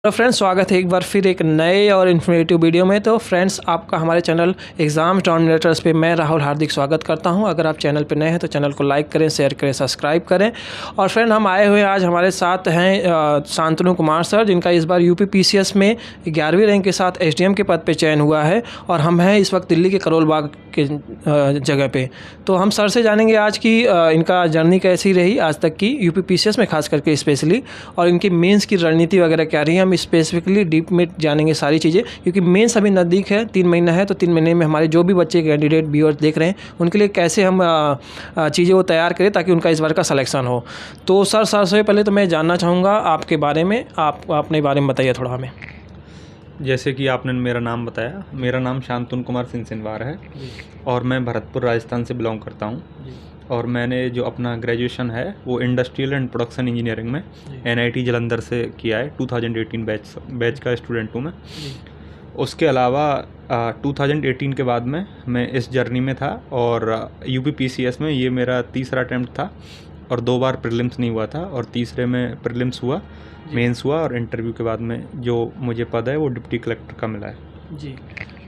तो फ्रेंड्स, स्वागत है एक बार फिर एक नए और इन्फॉर्मेटिव वीडियो में। तो फ्रेंड्स, आपका हमारे चैनल एग्ज़ाम डोमिनेटर्स पे मैं राहुल हार्दिक स्वागत करता हूं। अगर आप चैनल पे नए हैं तो चैनल को लाइक करें, शेयर करें, सब्सक्राइब करें। और फ्रेंड, हम आए हुए आज हमारे साथ हैं शांतनु कुमार सर, जिनका इस बार यूपी पीसीएस में 11वीं रैंक के साथ एसडीएम के पद पर चयन हुआ है। और हम हैं इस वक्त दिल्ली के करोल बाग के जगह पे। तो हम सर से जानेंगे आज की इनका जर्नी कैसी रही आज तक की यूपी पीसीएस में, खास करके स्पेशली, और इनकी मेंस की रणनीति वगैरह क्या रही है। हम स्पेसिफिकली डीप में जानेंगे सारी चीज़ें, क्योंकि मेंस अभी नज़दीक है, 3 महीना है। तो 3 महीने में हमारे जो भी बच्चे कैंडिडेट व्यूअर्स देख रहे हैं, उनके लिए कैसे हम चीज़ें वो तैयार करें ताकि उनका इस बार का सिलेक्शन हो। तो सर, सबसे पहले तो मैं जानना चाहूँगा आपके बारे में, आप अपने बारे में बताइए थोड़ा हमें। जैसे कि आपने मेरा नाम बताया, मेरा नाम शांतनु कुमार सिंह है और मैं भरतपुर राजस्थान से बिलोंग करता हूँ। और मैंने जो अपना ग्रेजुएशन है वो इंडस्ट्रियल एंड प्रोडक्शन इंजीनियरिंग में एनआईटी जालंधर से किया है। 2018 बैच का स्टूडेंट हूँ मैं। उसके अलावा 2018 के बाद में मैं इस जर्नी में था और यूपी पीसीएस में ये मेरा तीसरा अटैम्प्ट था और 2 बार प्रीलिम्स नहीं हुआ था और तीसरे में प्रीलिम्स हुआ, मेंस हुआ और इंटरव्यू के बाद में जो मुझे पद है वो डिप्टी कलेक्टर का मिला है जी।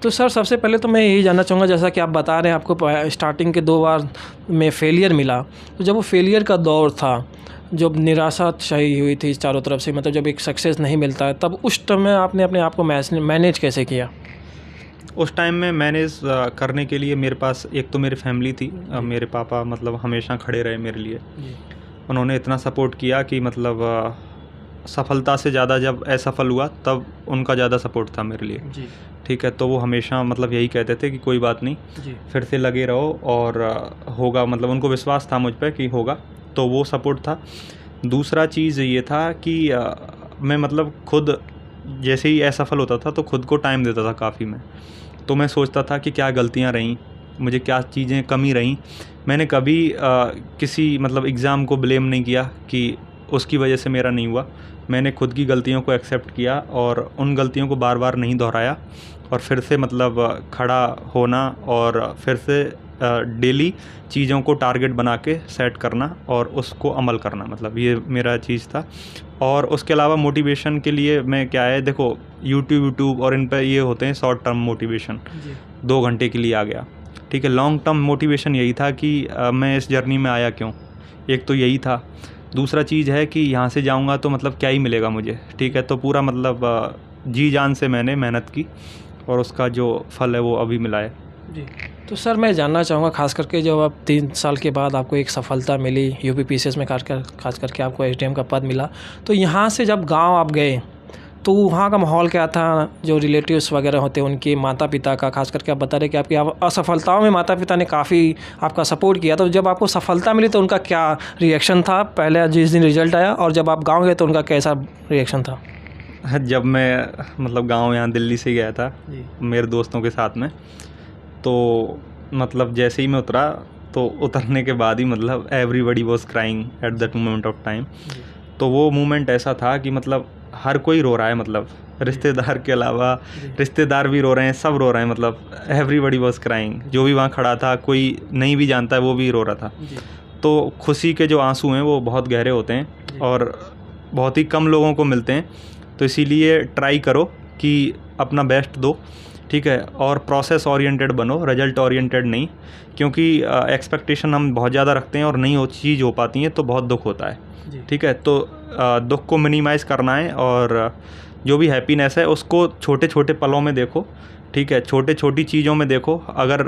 तो सर, सबसे पहले तो मैं यही जानना चाहूँगा, जैसा कि आप बता रहे हैं आपको स्टार्टिंग के 2 बार में फेलियर मिला, तो जब वो फेलियर का दौर था, जब निराशा छाई हुई थी चारों तरफ से, मतलब जब एक सक्सेस नहीं मिलता है, तब उस टाइम में आपने अपने आप को मैनेज कैसे किया? उस टाइम में मैनेज करने के लिए मेरे पास एक तो मेरी फैमिली थी। मेरे पापा मतलब हमेशा खड़े रहे मेरे लिए। उन्होंने इतना सपोर्ट किया कि मतलब सफलता से ज़्यादा जब असफल हुआ तब उनका ज़्यादा सपोर्ट था मेरे लिए। ठीक है, तो वो हमेशा मतलब यही कहते थे कि कोई बात नहीं, फिर से लगे रहो और होगा। मतलब उनको विश्वास था मुझ पर कि होगा, तो वो सपोर्ट था। दूसरा चीज़ ये था कि मैं मतलब खुद जैसे ही असफल होता था तो खुद को टाइम देता था काफ़ी मैं। तो मैं सोचता था कि क्या गलतियाँ रहीं, मुझे क्या चीज़ें कमी रहीं। मैंने कभी किसी मतलब एग्ज़ाम को ब्लेम नहीं किया कि उसकी वजह से मेरा नहीं हुआ। मैंने खुद की गलतियों को एक्सेप्ट किया और उन गलतियों को बार बार नहीं दोहराया और फिर से मतलब खड़ा होना और फिर से डेली चीज़ों को टारगेट बना के सेट करना और उसको अमल करना, मतलब ये मेरा चीज़ था। और उसके अलावा मोटिवेशन के लिए मैं क्या है, देखो यूट्यूब और इन पर ये होते हैं शॉर्ट टर्म मोटिवेशन, 2 घंटे के लिए आ गया। ठीक है, लॉन्ग टर्म मोटिवेशन यही था कि मैं इस जर्नी में आया क्यों, एक तो यही था। दूसरा चीज़ है कि यहाँ से जाऊँगा तो मतलब क्या ही मिलेगा मुझे। ठीक है, तो पूरा मतलब जी जान से मैंने मेहनत की और उसका जो फल है वो अभी मिला है जी। तो सर, मैं जानना चाहूँगा, खास करके जब आप 3 साल के बाद आपको एक सफलता मिली यूपी पीसीएस में, खास करके आपको एसडीएम का पद मिला, तो यहाँ से जब गांव आप गए तो वहाँ का माहौल क्या था? जो रिलेटिव्स वगैरह होते हैं उनके माता पिता का, खास करके आप बता रहे कि आपकी असफलताओं में माता पिता ने काफ़ी आपका सपोर्ट किया, तो जब आपको सफलता मिली तो उनका क्या रिएक्शन था पहले जिस दिन रिजल्ट आया, और जब आप गाँव गए तो उनका कैसा रिएक्शन था? जब मैं मतलब गांव यहाँ दिल्ली से गया था मेरे दोस्तों के साथ में, तो मतलब जैसे ही मैं उतरा तो उतरने के बाद ही मतलब everybody was crying at that moment of time. तो वो मोमेंट ऐसा था कि मतलब हर कोई रो रहा है, मतलब रिश्तेदार के अलावा रिश्तेदार भी रो रहे हैं, सब रो रहे हैं, मतलब एवरीबॉडी वाज क्राइंग। जो भी वहाँ खड़ा था, कोई नहीं भी जानता है, वो भी रो रहा था। तो खुशी के जो आंसू हैं वो बहुत गहरे होते हैं और बहुत ही कम लोगों को मिलते हैं। तो इसीलिए ट्राई करो कि अपना बेस्ट दो, ठीक है, और प्रोसेस ओरिएंटेड बनो, रिजल्ट ओरिएंटेड नहीं, क्योंकि एक्सपेक्टेशन हम बहुत ज़्यादा रखते हैं और नहीं हो चीज़ हो पाती है तो बहुत दुख होता है। ठीक है, तो दुख को मिनिमाइज़ करना है और जो भी हैप्पीनेस है उसको छोटे छोटे पलों में देखो। ठीक है, छोटे छोटी चीज़ों में देखो। अगर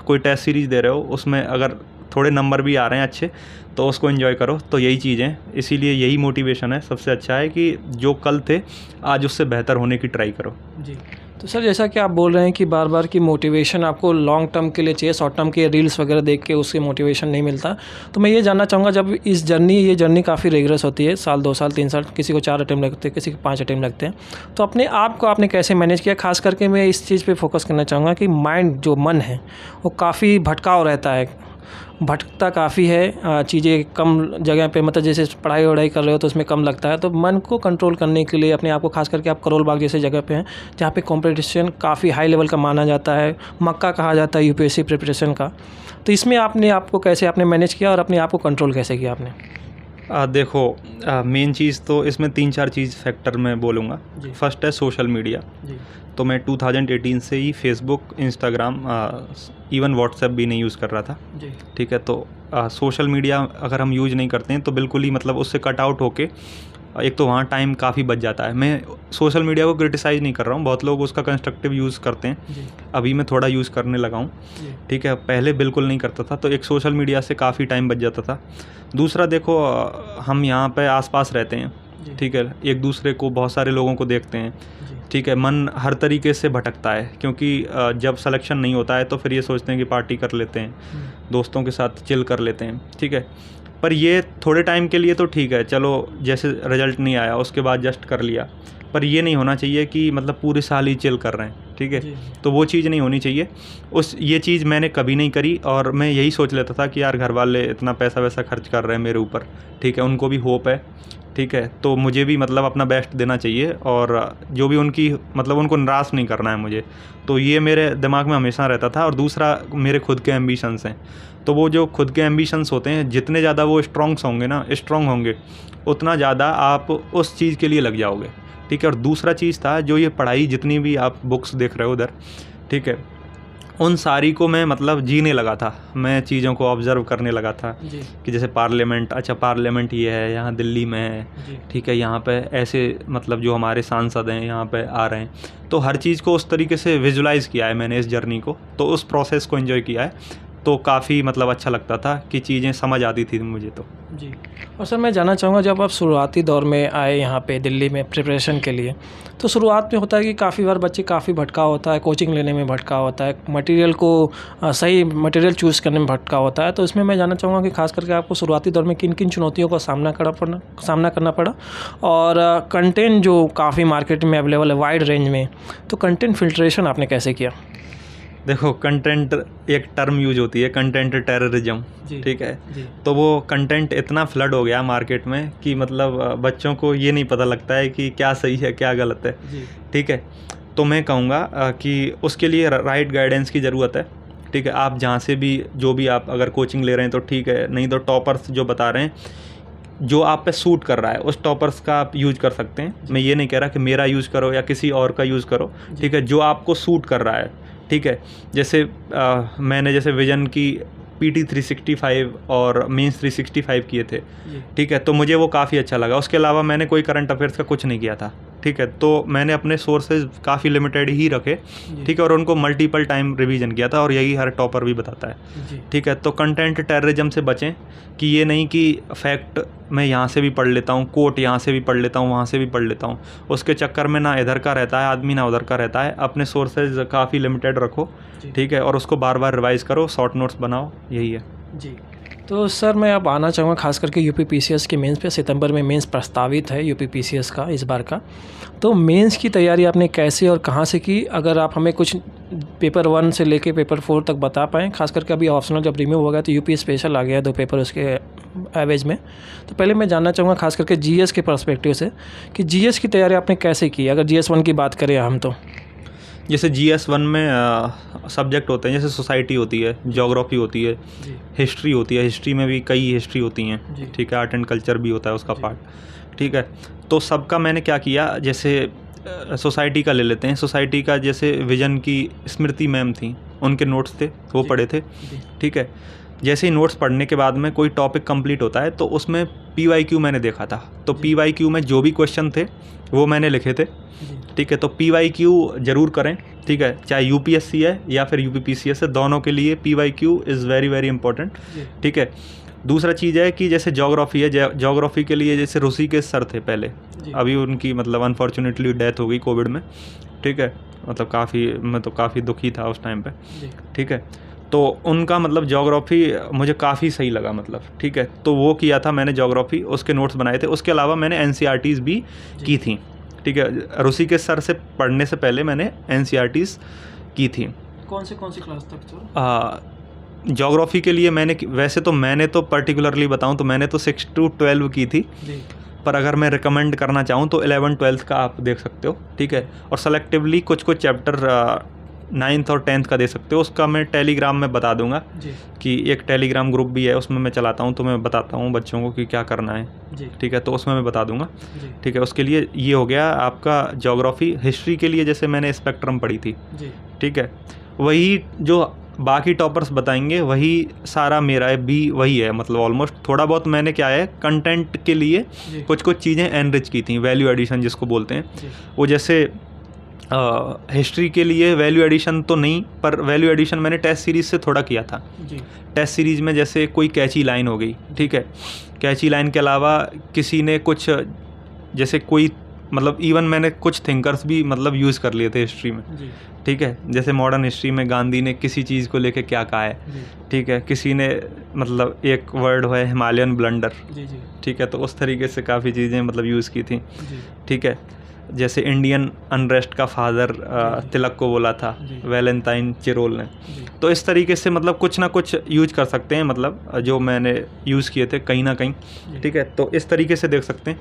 कोई टेस्ट सीरीज़ दे रहे हो, उसमें अगर थोड़े नंबर भी आ रहे हैं अच्छे तो उसको एंजॉय करो। तो यही चीज़ें, इसीलिए यही मोटिवेशन है सबसे अच्छा है कि जो कल थे आज उससे बेहतर होने की ट्राई करो जी। तो सर, जैसा कि आप बोल रहे हैं कि बार बार की मोटिवेशन आपको लॉन्ग टर्म के लिए चाहिए, शॉर्ट टर्म के रील्स वगैरह देख के उससे मोटिवेशन नहीं मिलता, तो मैं ये जानना चाहूँगा, जब ये जर्नी काफ़ी रिग्रेस होती है, साल 2 साल 3 साल, किसी को 4 अटेम्प्ट लगते हैं, किसी को 5 अटेम्प्ट लगते हैं, तो अपने आप को आपने कैसे मैनेज किया? खास करके मैं इस चीज़ पे फोकस करना चाहूँगा कि माइंड, जो मन है, वो काफ़ी भटकाव रहता है, भटकता काफ़ी है, चीज़ें कम जगह पे, मतलब जैसे पढ़ाई वढ़ाई कर रहे हो तो उसमें कम लगता है। तो मन को कंट्रोल करने के लिए अपने आप को, खास करके आप करोल बाग जैसे जगह पे हैं जहाँ पे कंपटीशन काफ़ी हाई लेवल का माना जाता है, मक्का कहा जाता है यूपीएससी प्रिपरेशन का, तो इसमें आपने आपको कैसे आपने मैनेज किया और अपने आप को कंट्रोल कैसे किया आपने? देखो, मेन चीज़ तो इसमें 3-4 चीज़ फैक्टर मैं बोलूँगा। जी। फर्स्ट है सोशल मीडिया। जी। तो मैं 2018 से ही फेसबुक, इंस्टाग्राम, इवन व्हाट्सएप भी नहीं यूज़ कर रहा था। जी। ठीक है, तो सोशल मीडिया अगर हम यूज़ नहीं करते हैं तो बिल्कुल ही मतलब उससे कट आउट होके एक तो वहाँ टाइम काफ़ी बच जाता है। मैं सोशल मीडिया को क्रिटिसाइज़ नहीं कर रहा हूँ, बहुत लोग उसका कंस्ट्रक्टिव यूज़ करते हैं। जी। अभी मैं थोड़ा यूज़ करने लगा हूँ। जी। ठीक है, पहले बिल्कुल नहीं करता था, तो एक सोशल मीडिया से काफ़ी टाइम बच जाता था। दूसरा देखो, हम यहाँ पे आस-पास रहते हैं। जी। ठीक है, एक दूसरे को, बहुत सारे लोगों को देखते हैं। जी। ठीक है, मन हर तरीके से भटकता है, क्योंकि जब सिलेक्शन नहीं होता है तो फिर ये सोचते हैं कि पार्टी कर लेते हैं, दोस्तों के साथ चिल कर लेते हैं। ठीक है, पर ये थोड़े टाइम के लिए तो ठीक है, चलो जैसे रिजल्ट नहीं आया उसके बाद जस्ट कर लिया, पर ये नहीं होना चाहिए कि मतलब पूरे साल ही चिल कर रहे हैं। ठीक है, तो वो चीज़ नहीं होनी चाहिए। ये चीज़ मैंने कभी नहीं करी, और मैं यही सोच लेता था कि यार घर वाले इतना पैसा वैसा खर्च कर रहे हैं मेरे ऊपर, ठीक है, उनको भी होप है, ठीक है, तो मुझे भी मतलब अपना बेस्ट देना चाहिए, और जो भी उनकी मतलब उनको निराश नहीं करना है मुझे। तो ये मेरे दिमाग में हमेशा रहता था। और दूसरा, मेरे खुद के एम्बिशंस हैं, तो वो जो खुद के एम्बिशंस होते हैं, जितने ज़्यादा वो स्ट्रॉन्ग होंगे उतना ज़्यादा आप उस चीज़ के लिए लग जाओगे। ठीक है, और दूसरा चीज़ था जो ये पढ़ाई, जितनी भी आप बुक्स देख रहे हो उधर, ठीक है, उन सारी को मैं मतलब जीने लगा था, मैं चीज़ों को ऑब्ज़र्व करने लगा था। जी। कि जैसे पार्लियामेंट, अच्छा पार्लियामेंट ये है, यहाँ दिल्ली में है। जी। ठीक है, यहाँ पे ऐसे मतलब जो हमारे सांसद हैं यहाँ पे आ रहे हैं, तो हर चीज़ को उस तरीके से विजुलाइज़ किया है मैंने, इस जर्नी को, तो उस प्रोसेस को एंजॉय किया है। तो काफ़ी मतलब अच्छा लगता था कि चीज़ें समझ आती थी मुझे तो। जी। और सर मैं जानना चाहूँगा, जब आप शुरुआती दौर में आए यहाँ पे दिल्ली में प्रिपरेशन के लिए, तो शुरुआत में होता है कि काफ़ी बार बच्चे काफ़ी भटका होता है, कोचिंग लेने में भटका होता है, मटेरियल को सही मटेरियल चूज़ करने में भटका होता है। तो इसमें मैं जानना चाहूँगा कि खास करके आपको शुरुआती दौर में किन किन चुनौतियों का सामना करना पड़ा, और कंटेंट जो काफ़ी मार्केट में अवेलेबल है वाइड रेंज में, तो कंटेंट फ़िल्ट्रेशन आपने कैसे किया? देखो, कंटेंट, एक टर्म यूज होती है कंटेंट टेररिज्म। ठीक है, जी। तो वो कंटेंट इतना फ्लड हो गया मार्केट में कि मतलब बच्चों को ये नहीं पता लगता है कि क्या सही है क्या गलत है। जी। ठीक है, तो मैं कहूँगा कि उसके लिए राइट गाइडेंस की ज़रूरत है। ठीक है, आप जहाँ से भी, जो भी आप अगर कोचिंग ले रहे हैं तो ठीक है, नहीं तो टॉपर्स जो बता रहे हैं, जो आप पे सूट कर रहा है उस टॉपर्स का आप यूज़ कर सकते हैं। मैं ये नहीं कह रहा कि मेरा यूज़ करो या किसी और का यूज़ करो। ठीक है, जो आपको सूट कर रहा है। ठीक है, जैसे मैंने जैसे विजन की PT 365 और मेंस 365 किए थे। ठीक है, तो मुझे वो काफ़ी अच्छा लगा। उसके अलावा मैंने कोई करंट अफेयर्स का कुछ नहीं किया था। ठीक है, तो मैंने अपने सोर्सेज काफ़ी लिमिटेड ही रखे। ठीक है, और उनको मल्टीपल टाइम रिवीजन किया था, और यही हर टॉपर भी बताता है। ठीक है, तो कंटेंट टेररिज्म से बचें, कि ये नहीं कि फैक्ट मैं यहाँ से भी पढ़ लेता हूँ, कोट यहाँ से भी पढ़ लेता हूँ, वहाँ से भी पढ़ लेता हूँ, उसके चक्कर में ना इधर का रहता है आदमी ना उधर का रहता है। अपने सोर्सेज काफ़ी लिमिटेड रखो। ठीक है, और उसको बार बार रिवाइज़ करो, शॉर्ट नोट्स बनाओ, यही है जी। तो सर मैं अब आना चाहूँगा खास करके यूपी पीसीएस के मेंस पे। सितंबर में मेंस प्रस्तावित है यूपी पीसीएस का इस बार का, तो मेंस की तैयारी आपने कैसे और कहाँ से की? अगर आप हमें कुछ पेपर 1 से लेके पेपर 4 तक बता पाएँ, खास करके अभी ऑप्शनल जब रिमूव हो गया तो यूपी स्पेशल आ गया है 2 पेपर उसके एवरेज में। तो पहले मैं जानना चाहूँगा खास करके जीएस के पर्सपेक्टिव से कि जीएस की तैयारी आपने कैसे की, अगर जीएस 1 की बात करें हम तो? जैसे GS 1 में सब्जेक्ट होते हैं, जैसे सोसाइटी होती है, ज्योग्राफी होती है, हिस्ट्री होती है, हिस्ट्री में भी कई हिस्ट्री होती हैं। ठीक है, आर्ट एंड कल्चर भी होता है उसका पार्ट। ठीक है, तो सबका मैंने क्या किया, जैसे सोसाइटी का ले लेते हैं। सोसाइटी का जैसे विजन की स्मृति मैम थी, उनके नोट्स थे, वो पढ़े थे। ठीक है, जैसे ही नोट्स पढ़ने के बाद में कोई टॉपिक कंप्लीट होता है तो उसमें PYQ मैंने देखा था, तो PYQ में जो भी क्वेश्चन थे वो मैंने लिखे थे। ठीक है, तो PYQ ज़रूर करें। ठीक है, चाहे UPSC है या फिर UPPCS है, दोनों के लिए PYQ is very very important. ठीक है, दूसरा चीज़ है कि जैसे ज्योग्राफी है, ज्योग्राफी के लिए जैसे ऋषिकेश सर थे पहले, अभी उनकी मतलब अनफॉर्चुनेटली डेथ हो गई कोविड में। ठीक है, मतलब काफ़ी, मैं तो काफ़ी दुखी था उस टाइम पे। ठीक है, तो उनका मतलब ज्योग्राफी मुझे काफ़ी सही लगा मतलब। ठीक है, तो वो किया था मैंने ज्योग्राफी, उसके नोट्स बनाए थे। उसके अलावा मैंने NCERTs भी की थी। ठीक है, ऋषिकेश सर से पढ़ने से पहले मैंने NCERTs की थी। कौन सी क्लास तक सर? ज्योग्राफी के लिए वैसे तो मैंने तो पर्टिकुलरली बताऊं तो मैंने तो 6 to 12 की थी, पर अगर मैं रिकमेंड करना चाहूँ तो 11-12 का आप देख सकते हो। ठीक है, और सेलेक्टिवली कुछ चैप्टर 9th और 10th का दे सकते हो। उसका मैं टेलीग्राम में बता दूंगा जी कि एक टेलीग्राम ग्रुप भी है, उसमें मैं चलाता हूँ, तो मैं बताता हूँ बच्चों को कि क्या करना है। जी ठीक है, तो उसमें मैं बता दूंगा। जी ठीक है, उसके लिए ये हो गया आपका ज्योग्राफी। हिस्ट्री के लिए जैसे मैंने स्पेक्ट्रम पढ़ी थी, जी ठीक है, वही जो बाकी टॉपर्स बताएंगे वही सारा मेरा है भी वही है। मतलब ऑलमोस्ट थोड़ा बहुत मैंने क्या है कंटेंट के लिए जी कुछ चीज़ें एनरिच की थी, वैल्यू एडिशन जिसको बोलते हैं। जी वो जैसे हिस्ट्री के लिए वैल्यू एडिशन तो नहीं, पर वैल्यू एडिशन मैंने टेस्ट सीरीज़ से थोड़ा किया था। जी टेस्ट सीरीज़ में जैसे कोई कैची लाइन हो गई, ठीक है, कैची लाइन के अलावा किसी ने कुछ जैसे कोई मतलब इवन मैंने कुछ थिंकर्स भी मतलब यूज़ कर लिए थे हिस्ट्री में। जी ठीक है, जैसे मॉडर्न हिस्ट्री में गांधी ने किसी चीज़ को लेके क्या कहा है, जी ठीक है, किसी ने मतलब एक वर्ड है हिमालयन ब्लंडर, जी जी ठीक है, तो उस तरीके से काफ़ी चीज़ें मतलब यूज़ की थी। जी ठीक है, जैसे इंडियन अनरेस्ट का फादर जी। तिलक को बोला था जी। वैलेंटाइन चिरोल ने। जी तो इस तरीके से मतलब कुछ ना कुछ यूज कर सकते हैं, मतलब जो मैंने यूज़ किए थे कहीं ना कहीं। जी। ठीक है, तो इस तरीके से देख सकते हैं।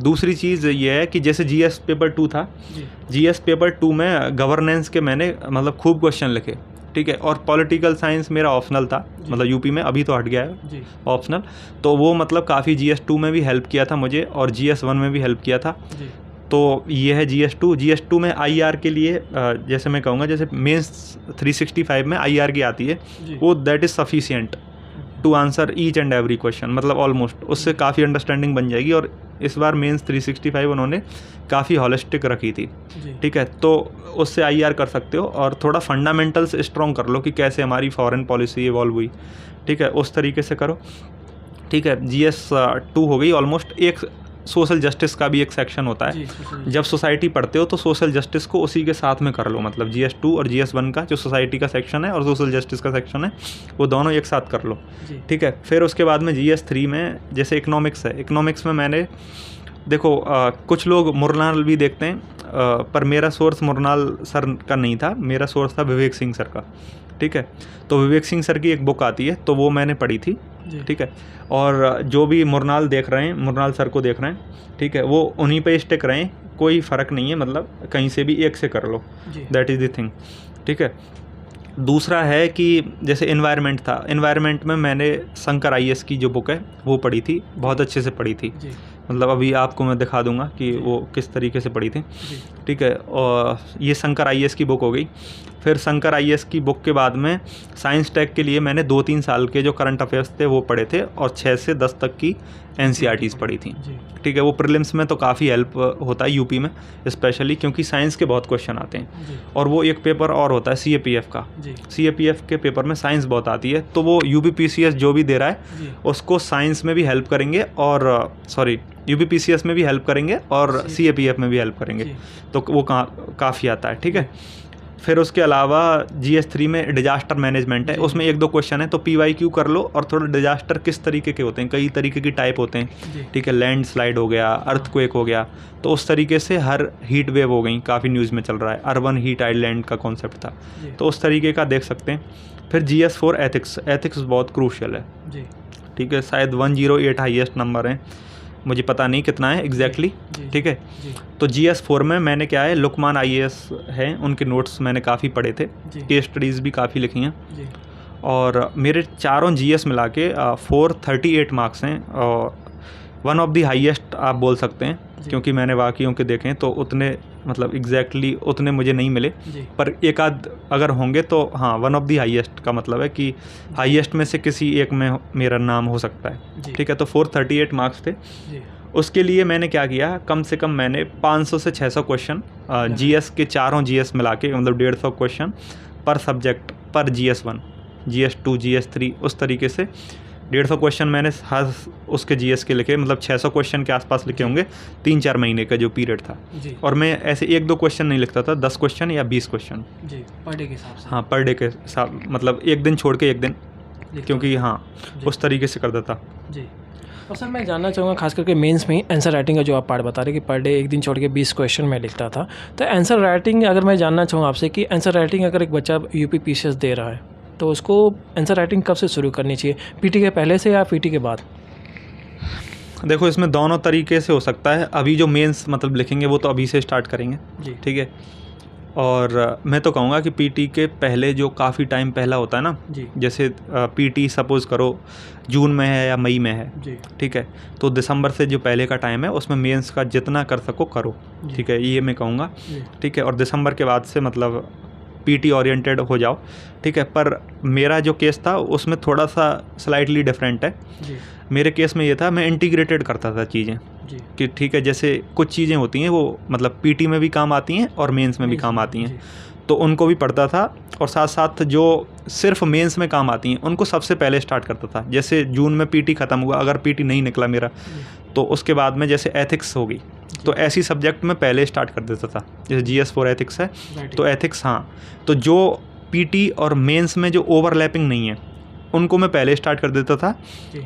दूसरी चीज़ ये है कि जैसे जीएस पेपर 2 था, जी जीएस पेपर 2 में गवर्नेंस के मैंने मतलब खूब क्वेश्चन लिखे। ठीक है, और पॉलिटिकल साइंस मेरा ऑप्शनल था, जी। मतलब यूपी में, अभी तो हट गया है जी ऑप्शनल। तो वो मतलब काफ़ी जीएस 2 में भी हेल्प किया था मुझे, और जीएस 1 में भी हेल्प किया था। जी तो ये है जीएस 2 में आईआर के लिए जैसे मैं कहूँगा, जैसे मेंस 365 में आईआर की आती है, जी वो that is sufficient to answer each and every question, मतलब ऑलमोस्ट उससे काफ़ी अंडरस्टैंडिंग बन जाएगी। और इस बार मेंस 365 उन्होंने काफ़ी हॉलिस्टिक रखी थी। जी ठीक है, तो उससे आईआर कर सकते हो, और थोड़ा फंडामेंटल्स स्ट्रॉन्ग कर लो कि कैसे हमारी फॉरेन पॉलिसी इवॉल्व हुई। ठीक है, उस तरीके से करो। ठीक है, जीएस 2 हो गई ऑलमोस्ट। एक सोशल जस्टिस का भी एक सेक्शन होता है। जी सोशल जब सोसाइटी पढ़ते हो तो सोशल जस्टिस को उसी के साथ में कर लो, मतलब जीएस 2 और जीएस 1 का जो सोसाइटी का सेक्शन है और सोशल जस्टिस का सेक्शन है, वो दोनों एक साथ कर लो। जी ठीक है, फिर उसके बाद में जीएस 3 में जैसे इकोनॉमिक्स है, इकोनॉमिक्स में मैंने देखो कुछ लोग मुरनाल भी देखते हैं, पर मेरा सोर्स मुरनाल सर का नहीं था, मेरा सोर्स था विवेक सिंह सर का। ठीक है, तो विवेक सिंह सर की एक बुक आती है, तो वो मैंने पढ़ी थी। जी ठीक है, और जो भी मुरनाल देख रहे हैं, मुरनाल सर को देख रहे हैं, ठीक है, वो उन्हीं पे स्टिक रहें, कोई फ़र्क नहीं है, मतलब कहीं से भी एक से कर लो, जी दैट इज़ द थिंग। ठीक है, दूसरा है कि जैसे एनवायरनमेंट था, एनवायरनमेंट में मैंने शंकर आईएएस की जो बुक है वो पढ़ी थी, बहुत अच्छे से पढ़ी थी। जी मतलब अभी आपको मैं दिखा दूंगा कि जी। वो किस तरीके से पढ़ी थी। जी ठीक है, और ये शंकर आईएएस की बुक हो गई। फिर शंकर आईएएस की बुक के बाद में साइंस टेक के लिए मैंने 2-3 साल के जो करंट अफेयर्स थे वो पढ़े थे, और 6 से 10 तक की एनसीईआरटीज़ पढ़ी थी। जी ठीक है, वो प्रीलिम्स में तो काफ़ी हेल्प होता है यूपी में स्पेशली, क्योंकि साइंस के बहुत क्वेश्चन आते हैं। जी और वो एक पेपर और होता है सीएपीएफ का, जी सीएपीएफ के पेपर में साइंस बहुत आती है, तो वो यूपीपीसीएस जो भी दे रहा है जी उसको साइंस में भी हेल्प करेंगे, और सॉरी यूपीपीसीएस में भी हेल्प करेंगे और सीएपीएफ में भी हेल्प करेंगे। जी तो वो काफ़ी आता है। ठीक है, फिर उसके अलावा जीएस 3 में डिजास्टर मैनेजमेंट है, जी। उसमें 1-2 क्वेश्चन है, तो पीवाईक्यू कर लो। और थोड़ा डिजास्टर किस तरीके के होते हैं, कई तरीके की टाइप होते हैं। जी ठीक है, लैंड स्लाइड हो गया, अर्थक्वेक हो गया, तो उस तरीके से हर हीट वेव हो गई, काफ़ी न्यूज़ में चल रहा है, अर्बन हीट आइलैंड का कॉन्सेप्ट था, जी तो उस तरीके का देख सकते हैं। फिर जीएस 4 एथिक्स, एथिक्स बहुत क्रूशियल है। जी ठीक है, शायद 108 हाईएस्ट नंबर है, मुझे पता नहीं कितना है एग्जैक्टली। जी ठीक है, जी तो जीएस 4 में मैंने क्या है, लुकमान आईएएस हैं, उनके नोट्स मैंने काफ़ी पढ़े थे, जी केस स्टडीज़ भी काफ़ी लिखी हैं, जी और मेरे चारों जीएस मिला के 438 मार्क्स हैं, और वन ऑफ द हाईएस्ट आप बोल सकते हैं, जी। क्योंकि मैंने बाकियों के देखे हैं तो उतने मतलब एग्जैक्टली उतने मुझे नहीं मिले, जी पर एक आध अगर होंगे तो हाँ, वन ऑफ द हाईएस्ट का मतलब है कि हाईएस्ट में से किसी एक में मेरा नाम हो सकता है। जी ठीक है, तो 438 मार्क्स थे। जी उसके लिए मैंने क्या किया, कम से कम मैंने 500 से 600 क्वेश्चन जीएस के चारों जीएस मिला के, मतलब 150 क्वेश्चन पर सब्जेक्ट पर जीएस 1, जीएस 2, जीएस 3, उस तरीके से 150 क्वेश्चन मैंने हर उसके जीएस के लिखे, मतलब 600 क्वेश्चन के आसपास लिखे होंगे 3-4 महीने का जो पीरियड था। जी और मैं ऐसे 1-2 क्वेश्चन नहीं लिखता था, 10 क्वेश्चन या 20 क्वेश्चन, जी पर डे के हिसाब से। हाँ, पर डे के साथ, मतलब एक दिन छोड़ के एक दिन, लिखते क्योंकि हो। हाँ जी। उस तरीके से कर देता। जी और सर मैं जानना चाहूँगा खास करके मेंस में ही आंसर राइटिंग का जो आप पार्ट बता रहे कि पर डे एक दिन छोड़ के 20 क्वेश्चन मैं लिखता था, तो आंसर राइटिंग अगर मैं जानना चाहूँ आपसे कि आंसर राइटिंग अगर एक बच्चा यूपी पीसीएस दे रहा है तो उसको आंसर राइटिंग कब से शुरू करनी चाहिए, पीटी के पहले से या पीटी के बाद? देखो, इसमें दोनों तरीके से हो सकता है। अभी जो मेंस मतलब लिखेंगे वो तो अभी से स्टार्ट करेंगे। जी ठीक है, और मैं तो कहूँगा कि पीटी के पहले जो काफ़ी टाइम पहला होता है ना, जी जैसे पीटी सपोज़ करो जून में है या मई में है, जी ठीक है, तो दिसंबर से जो पहले का टाइम है उसमें मेंस का जितना कर सको करो, जी। ठीक है, ये मैं कहूँगा, जी ठीक है। और दिसंबर के बाद से मतलब पीटी ओरिएंटेड हो जाओ, ठीक है। पर मेरा जो केस था उसमें थोड़ा सा स्लाइटली डिफरेंट है। जी मेरे केस में ये था, मैं इंटीग्रेटेड करता था चीज़ें जी कि ठीक है, जैसे कुछ चीज़ें होती हैं वो मतलब पीटी में भी काम आती हैं और मेंस में भी काम आती हैं, तो उनको भी पढ़ता था, और साथ साथ जो सिर्फ मेंस में काम आती हैं उनको सबसे पहले स्टार्ट करता था। जैसे जून में पीटी ख़त्म हुआ, अगर पीटी नहीं निकला मेरा, तो उसके बाद में जैसे एथिक्स हो गई, तो ऐसी सब्जेक्ट में पहले स्टार्ट कर देता था। जैसे GS 4 एथिक्स है, तो एथिक्स, हाँ, तो जो पीटी और मेंस में जो ओवरलैपिंग नहीं है उनको मैं पहले स्टार्ट कर देता था,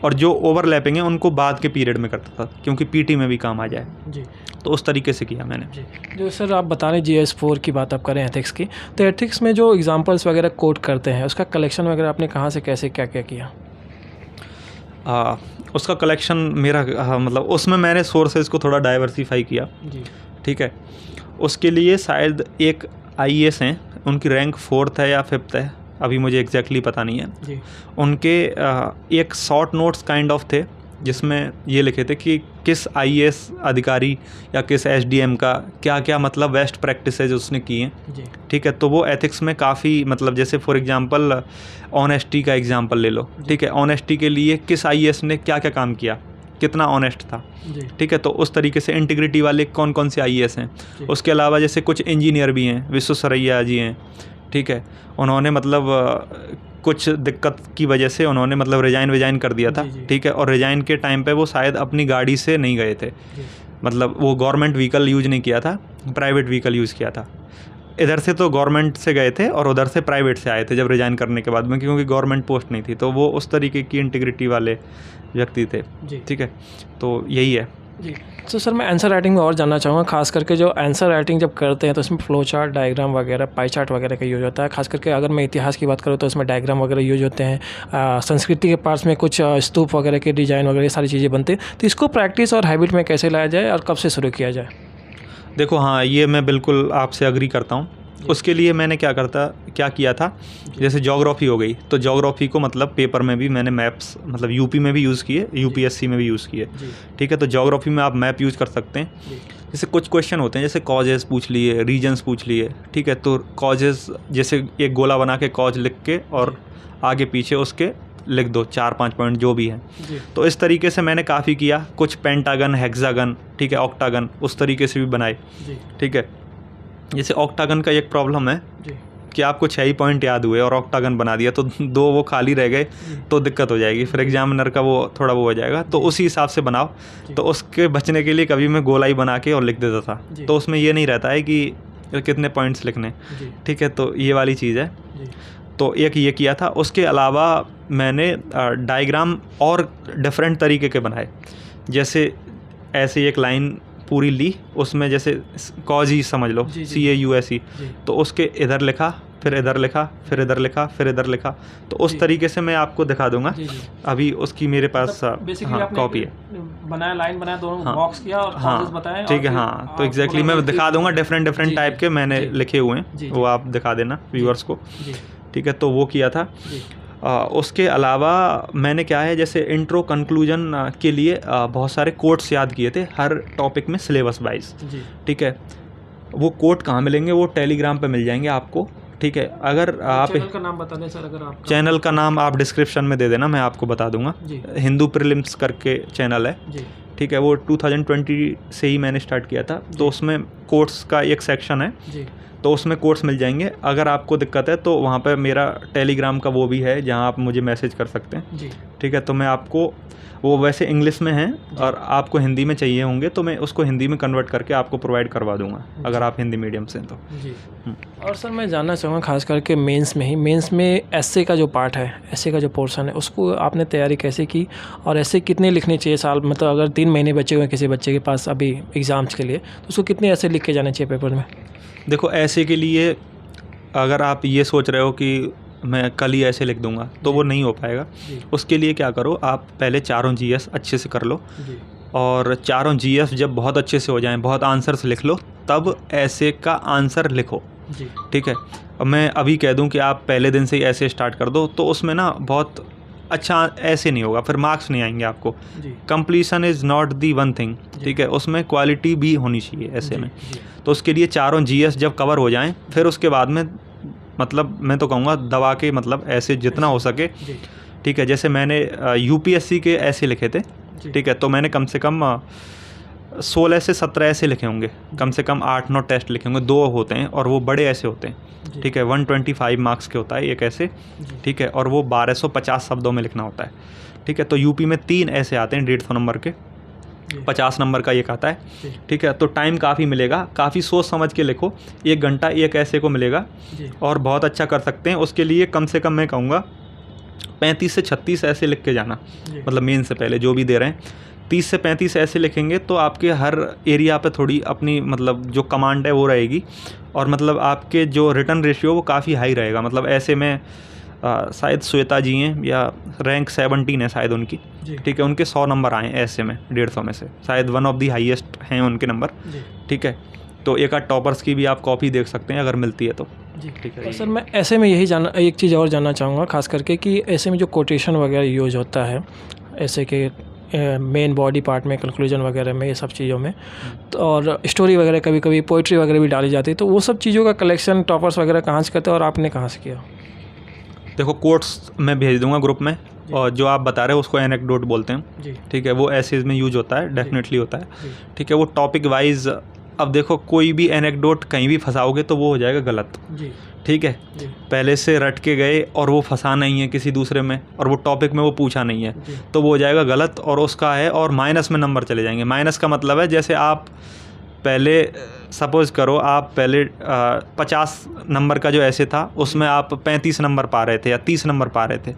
और जो ओवरलैपिंग है उनको बाद के पीरियड में करता था, क्योंकि पीटी में भी काम आ जाए। जी तो उस तरीके से किया मैंने। जी। जो सर आप बता रहे हैं GS 4 की बात आप करें एथिक्स की, तो एथिक्स में जो एग्जांपल्स वगैरह कोट करते हैं उसका कलेक्शन वगैरह आपने कहाँ से कैसे क्या क्या किया? उसका कलेक्शन मेरा मतलब उसमें मैंने सोर्सेज को थोड़ा डाइवर्सिफाई किया, जी ठीक है। उसके लिए शायद एक IAS हैं, उनकी रैंक 4th है या 5th है, अभी मुझे एग्जैक्टली पता नहीं है। जी उनके एक शॉर्ट नोट्स काइंड ऑफ थे जिसमें ये लिखे थे कि किस IAS अधिकारी या किस SDM का क्या क्या मतलब बेस्ट प्रैक्टिसेज उसने की हैं, जी ठीक है। तो वो एथिक्स में काफ़ी मतलब जैसे फॉर एग्जांपल ऑनेस्टी का एग्जांपल ले लो, ठीक है। ऑनेस्टी के लिए किस IAS ने क्या क्या काम किया, कितना ऑनेस्ट था, जी ठीक है। तो उस तरीके से इंटीग्रिटी वाले कौन कौन से IAS हैं। जी। उसके अलावा जैसे कुछ इंजीनियर भी हैं, विश्वेश्वरैया जी हैं, ठीक है। उन्होंने मतलब कुछ दिक्कत की वजह से उन्होंने मतलब रिजाइन कर दिया था, जी, जी। ठीक है। और रिजाइन के टाइम पे वो शायद अपनी गाड़ी से नहीं गए थे, जी मतलब वो गवर्नमेंट व्हीकल यूज़ नहीं किया था, प्राइवेट व्हीकल यूज़ किया था। इधर से तो गवर्नमेंट से गए थे और उधर से प्राइवेट से आए थे जब रिजाइन करने के बाद में, क्योंकि गवर्नमेंट पोस्ट नहीं थी। तो वो उस तरीके की इंटीग्रिटी वाले व्यक्ति थे, जी ठीक है। तो यही है। जी। तो सर मैं आंसर राइटिंग में और जानना चाहूँगा, खास करके जो आंसर राइटिंग जब करते हैं तो इसमें फ्लो चार्ट, डायग्राम वगैरह, पाई चार्ट वगैरह का यूज होता है। खास करके अगर मैं इतिहास की बात करूँ तो इसमें डायग्राम वगैरह यूज होते हैं। संस्कृति के पार्ट्स में कुछ स्तूप वगैरह के डिज़ाइन वगैरह ये सारी चीज़ें बनती हैं। तो इसको प्रैक्टिस और हैबिट में कैसे लाया जाए और कब से शुरू किया जाए? देखो, हाँ, ये मैं बिल्कुल आपसे अग्री करता हूँ। उसके लिए मैंने क्या किया था, जैसे ज्योग्राफी हो गई, तो ज्योग्राफी को मतलब पेपर में भी मैंने मैप्स मतलब यूपी में भी यूज़ किए, UPSC में भी यूज़ किए, ठीक है। तो ज्योग्राफी में आप मैप यूज़ कर सकते हैं। जैसे कुछ क्वेश्चन होते हैं, जैसे कॉजेज़ पूछ लिए, रीजन्स पूछ लिए, ठीक है। तो कॉजेज़ जैसे एक गोला बना के कॉज लिख के और आगे पीछे उसके लिख दो 4-5 पॉइंट जो भी हैं। तो इस तरीके से मैंने काफ़ी किया। कुछ पेंटागन, हेक्सागन, ठीक है, ऑक्टागन, उस तरीके से भी बनाए, ठीक है। जैसे ऑक्टागन का एक प्रॉब्लम है कि आपको 6 ही पॉइंट याद हुए और ऑक्टागन बना दिया, तो 2 वो खाली रह गए, तो दिक्कत हो जाएगी, फिर एग्जामिनर का वो थोड़ा वो हो जाएगा। तो उसी हिसाब से बनाओ। तो उसके बचने के लिए कभी मैं गोलाई बना के और लिख देता था, तो उसमें ये नहीं रहता है कि कितने पॉइंट्स लिखने, ठीक है। तो ये वाली चीज़ है। तो एक ये किया था। उसके अलावा मैंने डायग्राम और डिफरेंट तरीके के बनाए। जैसे ऐसे एक लाइन पूरी ली, उसमें जैसे कॉज ही समझ लो, CAUSE, तो उसके इधर लिखा, फिर इधर लिखा, फिर इधर लिखा, फिर इधर लिखा। तो उस तरीके से मैं आपको दिखा दूंगा। अभी उसकी मेरे पास कॉपी है, बनाया, लाइन बनाया, दोनों बॉक्स किया और कॉजेस बताए, ठीक है। हाँ, तो एग्जैक्टली मैं दिखा दूंगा, डिफरेंट टाइप के मैंने लिखे हुए हैं, वो आप दिखा देना व्यूअर्स को, ठीक है। तो वो किया था। उसके अलावा मैंने क्या है, जैसे इंट्रो कंक्लूजन के लिए बहुत सारे कोट्स याद किए थे हर टॉपिक में सिलेबस वाइज, ठीक है। वो कोट कहाँ मिलेंगे, वो टेलीग्राम पे मिल जाएंगे आपको, ठीक है। अगर आप चैनल का नाम बता दें सर, अगर आप चैनल का नाम आप डिस्क्रिप्शन में दे देना, मैं आपको बता दूंगा। हिंदू प्रीलिम्स करके चैनल है, ठीक है। वो 2020 से ही मैंने स्टार्ट किया था। तो उसमें कोट्स का एक सेक्शन है, तो उसमें कोर्स मिल जाएंगे। अगर आपको दिक्कत है तो वहाँ पर मेरा टेलीग्राम का वो भी है, जहाँ आप मुझे मैसेज कर सकते हैं, ठीक है। तो मैं आपको, वो वैसे इंग्लिश में है और आपको हिंदी में चाहिए होंगे, तो मैं उसको हिंदी में कन्वर्ट करके आपको प्रोवाइड करवा दूंगा, अगर आप हिंदी मीडियम से हैं तो। और सर मैं जानना चाहूँगा, खास करके मेंस में एस्से का जो पार्ट है, एस्से का जो पोर्शन है, उसको आपने तैयारी कैसे की और एस्से कितने लिखने चाहिए साल, मतलब अगर 3 महीने बचे हुए किसी बच्चे के पास अभी एग्ज़ाम्स के लिए, तो उसको कितने एस्से लिख के जाने चाहिए पेपर में? देखो, ऐसे के लिए अगर आप ये सोच रहे हो कि मैं कल ही ऐसे लिख दूंगा, तो वो नहीं हो पाएगा। उसके लिए क्या करो, आप पहले चारों GS अच्छे से कर लो, और चारों GS जब बहुत अच्छे से हो जाएं, बहुत आंसर्स लिख लो, तब ऐसे का आंसर लिखो, जी। ठीक है। अब मैं अभी कह दूं कि आप पहले दिन से ही ऐसे स्टार्ट कर दो तो उसमें ना बहुत अच्छा ऐसे नहीं होगा, फिर मार्क्स नहीं आएंगे आपको। जी। Completion is not the one thing, ठीक है, उसमें क्वालिटी भी होनी चाहिए ऐसे में। तो उसके लिए चारों जीएस जब कवर हो जाएं फिर उसके बाद में मतलब मैं तो कहूँगा दबा के मतलब ऐसे जितना हो सके, ठीक है। जैसे मैंने यूपीएससी के ऐसे लिखे थे, ठीक है, तो मैंने कम से कम 16 से 17 ऐसे लिखे होंगे, कम से कम 8-9 टेस्ट लिखे होंगे, 2 होते हैं और वो बड़े ऐसे होते हैं, ठीक है। 125 मार्क्स के होता है एक ऐसे, ठीक है, और वो 1250 शब्दों में लिखना होता है, ठीक है। तो यूपी में 3 ऐसे आते हैं 150 नंबर के, 50 नंबर का एक आता है, ठीक है। तो टाइम काफ़ी मिलेगा, काफ़ी सोच समझ के लिखो, 1 घंटा एक ऐसे को मिलेगा और बहुत अच्छा कर सकते हैं। उसके लिए कम से कम मैं कहूँगा 35 से 36 ऐसे लिख के जाना, मतलब मेन से पहले जो भी दे रहे हैं 30 से 35 ऐसे लिखेंगे तो आपके हर एरिया पे थोड़ी अपनी मतलब जो कमांड है वो रहेगी और मतलब आपके जो रिटर्न रेशियो वो काफ़ी हाई रहेगा। मतलब ऐसे में शायद श्वेता जी हैं या रैंक 17 है शायद उनकी, ठीक है, उनके 100 नंबर आए ऐसे में 150 में से, शायद वन ऑफ दी हाईएस्ट हैं उनके नंबर, ठीक है। तो एक आध टॉपर्स की भी आप कॉपी देख सकते हैं अगर मिलती है तो, ठीक है। और सर मैं ऐसे में यही जानना, एक चीज़ और जानना चाहूँगा खास करके कि ऐसे में जो कोटेशन वगैरह यूज होता है ऐसे के मेन बॉडी पार्ट में, कंक्लूजन वगैरह में, ये सब चीज़ों में, तो और स्टोरी वगैरह कभी कभी पोइट्री वगैरह भी डाली जाती है, तो वो सब चीज़ों का कलेक्शन टॉपर्स वगैरह कहाँ से करते हैं और आपने कहाँ से किया? देखो कोट्स मैं भेज दूंगा ग्रुप में, और जो आप बता रहे हो उसको एनेक्डोट बोलते हैं, ठीक है, वो ऐसे में यूज होता है, डेफिनेटली होता है, ठीक है। वो टॉपिक वाइज, अब देखो कोई भी एनेक्डोट कहीं भी फंसाओगे तो वो हो जाएगा गलत, ठीक है। पहले से रट के गए और वो फंसा नहीं है किसी दूसरे में और वो टॉपिक में वो पूछा नहीं है तो वो हो जाएगा गलत और उसका है और माइनस में नंबर चले जाएंगे। माइनस का मतलब है जैसे आप पहले सपोज करो आप पहले 50 नंबर का जो ऐसे था उसमें आप 35 नंबर पा रहे थे या 30 नंबर पा रहे थे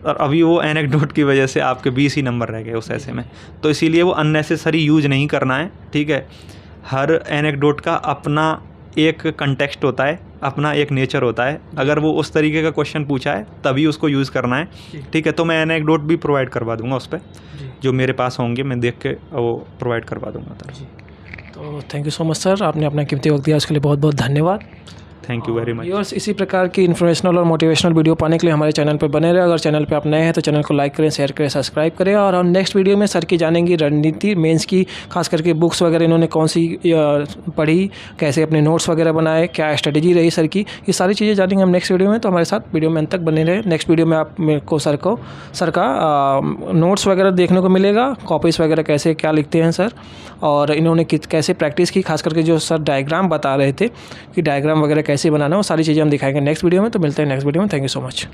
और अभी वो एनेक्डोट की वजह से आपके 20 ही नंबर रह गए उस ऐसे में। तो इसीलिए वो अननेसेसरी यूज नहीं करना है, ठीक है। हर एनेक्डोट का अपना एक कंटेक्स्ट होता है, अपना एक नेचर होता है। अगर वो उस तरीके का क्वेश्चन पूछा है तभी उसको यूज़ करना है, ठीक है। तो मैं एनेक्डोट भी प्रोवाइड करवा दूंगा उस पर, जो मेरे पास होंगे मैं देख के वो प्रोवाइड करवा दूंगा। तो thank you so much sir, आपने अपना कीमती वक्त दिया, उसके लिए बहुत बहुत धन्यवाद। Thank you very much. Viewers, इसी प्रकार की इन्फॉर्मेशनल और मोटिवेशनल वीडियो पाने के लिए हमारे चैनल पर बने रहे। अगर चैनल पे आप नए हैं तो चैनल को लाइक करें, शेयर करें, सब्सक्राइब करें। और हम नेक्स्ट वीडियो में सर की जानेंगे रणनीति मेंस की, खास करके बुक्स वगैरह इन्होंने कौन सी पढ़ी, कैसे अपने नोट्स वगैरह बनाए, क्या स्ट्रेटजी रही सर की, ये सारी चीज़ें जानेंगे हम नेक्स्ट वीडियो में। तो हमारे साथ वीडियो में अंत तक बने रहे। नेक्स्ट वीडियो में आप मेरे को सर का नोट्स वगैरह देखने को मिलेगा, कॉपीज़ वगैरह कैसे क्या लिखते हैं सर, और इन्होंने कैसे प्रैक्टिस की, खास करके जो सर डायग्राम बता रहे थे कि डायग्राम वगैरह कैसे बनाना, वो सारी चीज़ें हम दिखाएंगे नेक्स्ट वीडियो में। तो मिलते हैं नेक्स्ट वीडियो में। Thank you so much.